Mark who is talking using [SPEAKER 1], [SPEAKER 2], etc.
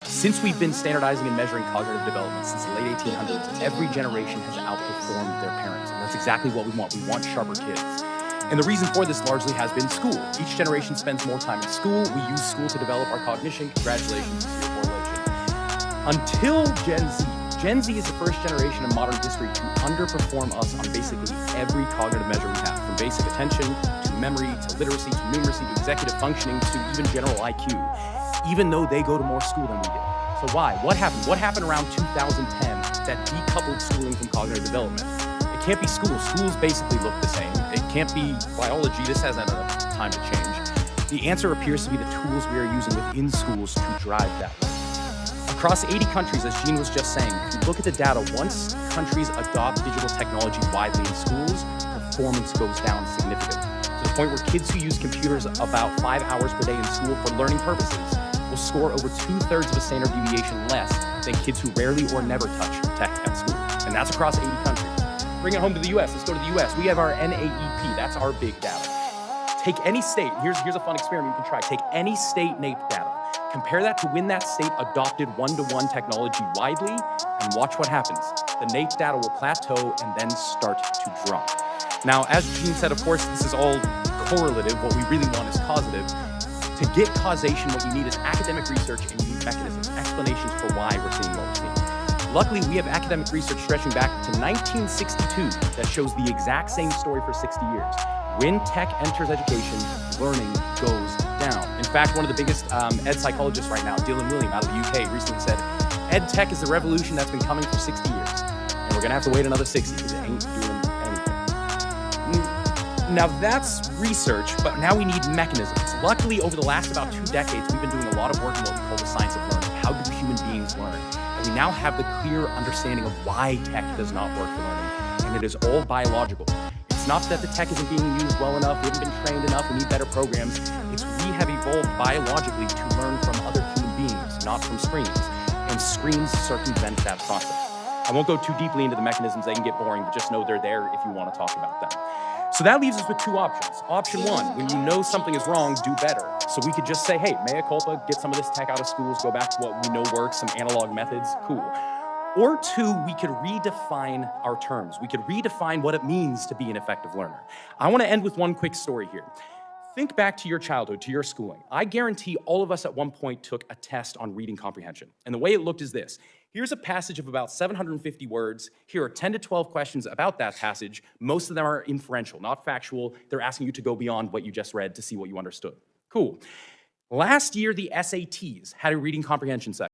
[SPEAKER 1] Since we've been standardizing and measuring cognitive development since the late 1800s, every generation has outperformed their parents, and that's exactly what we want. We want sharper kids. And the reason for this largely has been school. Each generation spends more time in school. We use school to develop our cognition. Congratulations to your correlation. Until Gen Z. Gen Z is the first generation in modern history to underperform us on basically every cognitive measure we have, from basic attention to memory to literacy to numeracy to executive functioning to even general IQ, even though they go to more school than we did. So why? What happened? What happened around 2010 that decoupled schooling from cognitive development? It can't be school. Schools basically look the same. It can't be biology. This hasn't had enough time to change. The answer appears to be the tools we are using within schools to drive that way. Across 80 countries, as Gene was just saying, if you look at the data, once countries adopt digital technology widely in schools, performance goes down significantly, to the point where kids who use computers about 5 hours per day in school for learning purposes will score over 2/3 of a standard deviation less than kids who rarely or never touch tech at school. And that's across 80 countries. Bring it home to the US. Let's go to the US. We have our NAEP. That's our big data. Take any state. Here's a fun experiment you can try. Take any state NAEP data. Compare that to when that state adopted one-to-one technology widely, and watch what happens. The NAEP data will plateau and then start to drop. Now, as Gene said, of course, this is all correlative. What we really want is causative. To get causation, what you need is academic research and you need mechanisms, explanations for why we're seeing what we're seeing. Luckily, we have academic research stretching back to 1962 that shows the exact same story for 60 years. When tech enters education, learning goes down. In fact, one of the biggest ed psychologists right now, Dylan William out of the UK, recently said, ed tech is the revolution that's been coming for 60 years. And we're gonna have to wait another 60 because it ain't doing anything. Now that's research, but now we need mechanisms. Luckily, over the last about 2 decades, we've been doing a lot of work in what we call the science of learning. How do human beings learn? And we now have the clear understanding of why tech does not work for learning, and it is all biological. It's not that the tech isn't being used well enough, we haven't been trained enough, we need better programs. It's we have evolved biologically to learn from other human beings, not from screens. And screens circumvent that process. I won't go too deeply into the mechanisms, they can get boring, but just know they're there if you want to talk about them. So that leaves us with 2 options. Option 1, when you know something is wrong, do better. So we could just say, hey, mea culpa, get some of this tech out of schools, go back to what we know works, some analog methods, cool. Or 2, we could redefine our terms. We could redefine what it means to be an effective learner. I want to end with one quick story here. Think back to your childhood, to your schooling. I guarantee all of us at one point took a test on reading comprehension. And the way it looked is this. Here's a passage of about 750 words. Here are 10 to 12 questions about that passage. Most of them are inferential, not factual. They're asking you to go beyond what you just read to see what you understood. Cool. Last year, the SATs had a reading comprehension section.